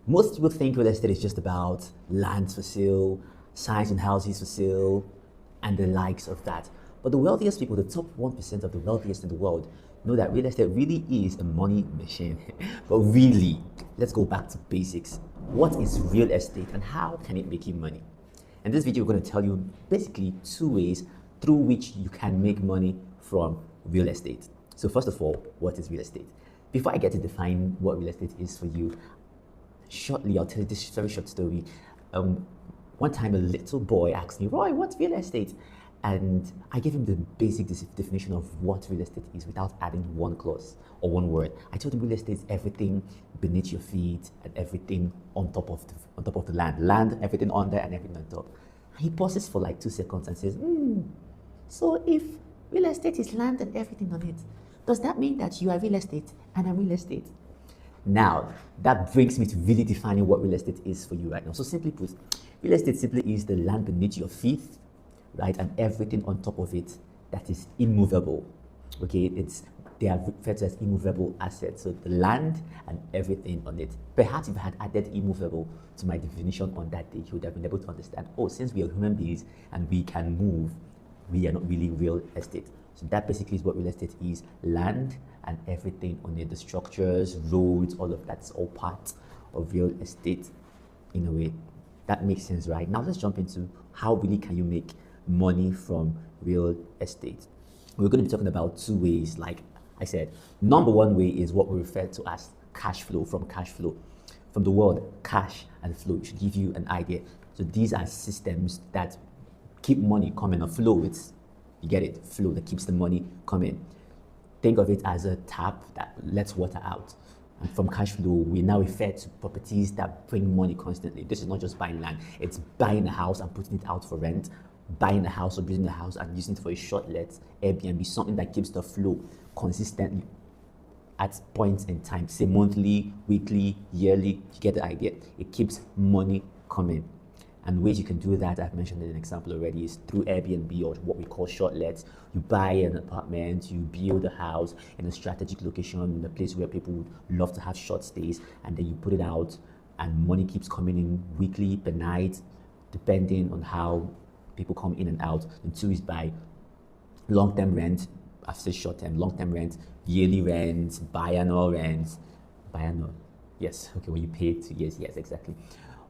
Most people think real estate is just about lands for sale, signs and houses for sale, and the likes of that. But the wealthiest people, the top 1% of the wealthiest in the world, know that real estate really is a money machine. But really, let's go back to basics. What is real estate and how can it make you money? In this video, we're going to tell you basically two ways through which you can make money from real estate. So first of all, what is real estate? Before I get to define what real estate is for you, shortly, I'll tell you this very short story. One time, a little boy asked me, Roy, what's real estate? And I gave him the basic definition of what real estate is without adding one clause or one word. I told him real estate is everything beneath your feet and everything on top of the land, everything under and everything on top. And he pauses for like 2 seconds and says, so if real estate is land and everything on it, does that mean that you are real estate and I'm real estate? Now, that brings me to really defining what real estate is for you right now. So simply put, real estate simply is the land beneath your feet, right, and everything on top of it that is immovable. Okay, they are referred to as immovable assets. So the land and everything on it. Perhaps if I had added immovable to my definition on that day, you would have been able to understand, oh, since we are human beings and we can move, we are not really real estate. So that basically is what real estate is: land and everything on it, the structures, roads, all of that's all part of real estate in a way. That makes sense, right? Now let's jump into how really can you make money from real estate. We're going to be talking about two ways. Like I said, number one way is what we refer to as cash flow. From the word cash and flow, it should give you an idea. So these are systems that keep money coming, or flow. You get it, flow that keeps the money coming. Think of it as a tap that lets water out. And from cash flow, we now refer to properties that bring money constantly. This is not just buying land, it's buying a house and putting it out for rent, buying a house or building a house and using it for a short let, Airbnb, something that keeps the flow consistently at points in time, say monthly, weekly, yearly. You get the idea. It keeps money coming. And ways you can do that, I've mentioned in an example already, is through Airbnb or what we call short lets. You buy an apartment, you build a house in a strategic location, in a place where people would love to have short stays, and then you put it out, and money keeps coming in weekly, per night, depending on how people come in and out. And two is by long-term rent. I've said short-term, long-term rent, yearly rent, biannual. Yes, okay, when you pay 2 years, yes, exactly.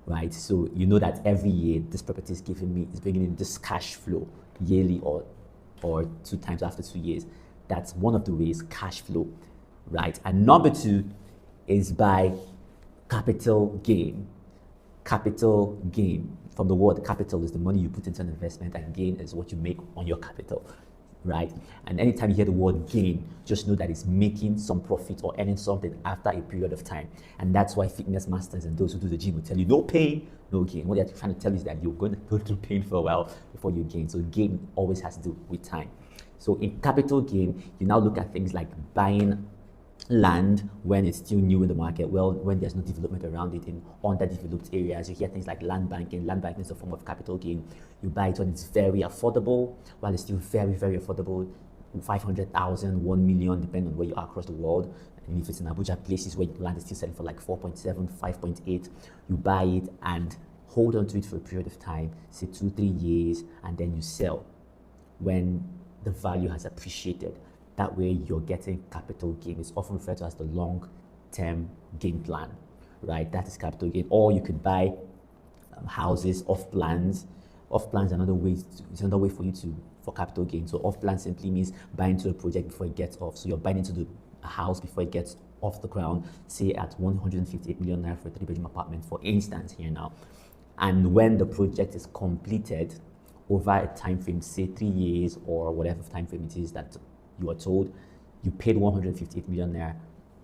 Right, so you know that every year this property is bringing in this cash flow yearly or 2 times after 2 years. That's one of the ways, cash flow, right? And number two is by capital gain. Capital gain, from the word capital, is the money you put into an investment, and gain is what you make on your capital, right? And anytime you hear the word gain, just know that it's making some profit or earning something after a period of time. And that's why fitness masters and those who do the gym will tell you no pain, no gain. What they're trying to tell you is that you're going to go through pain for a while before you gain. So gain always has to do with time. So in capital gain, you now look at things like buying land when it's still new in the market, well, when there's no development around it in underdeveloped areas. You hear things like land banking. Land banking is a form of capital gain. You buy it when it's very affordable, while it's still very, very affordable, 500,000, 1 million, depending on where you are across the world. And if it's in Abuja, places where land is still selling for like 4.7, 5.8, you buy it and hold on to it for a period of time, say 2-3 years, and then you sell when the value has appreciated. That way you're getting capital gain. It's often referred to as the long-term game plan, right? That is capital gain. Or you could buy houses off plans. Off plans another way. It's another way for capital gain. So off plan simply means buying into a project before it gets off. So you're buying into a house before it gets off the ground. Say at 158 million naira for a 3-bedroom apartment, for instance, here now. And when the project is completed over a time frame, say 3 years or whatever time frame it is that you are told, you paid 158 million naira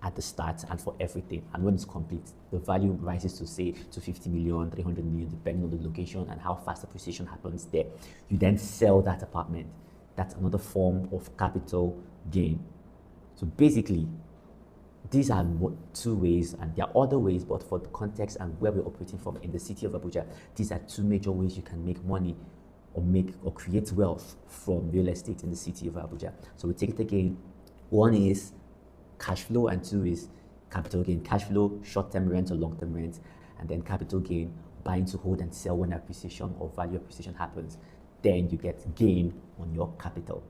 at the start and for everything. And when it's complete, the value rises to say 250 million, 300 million, depending on the location and how fast appreciation happens there. You then sell that apartment. That's another form of capital gain. So basically, these are two ways, and there are other ways, but for the context and where we're operating from in the city of Abuja, these are two major ways you can make money or create wealth from real estate in the city of Abuja. So we take it again. One is cash flow and two is capital gain, cash flow, short-term rent or long-term rent, and then capital gain, buying to hold and sell when appreciation or value appreciation happens. Then you get gain on your capital.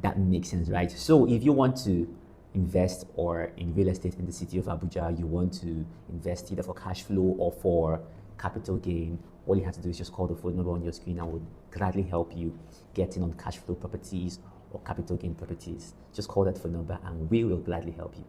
That makes sense, right? So if you want to invest or in real estate in the city of Abuja, you want to invest either for cash flow or for capital gain, all you have to do is just call the phone number on your screen and we'll gladly help you get in on cash flow properties or capital gain properties. Just call that phone number and we will gladly help you.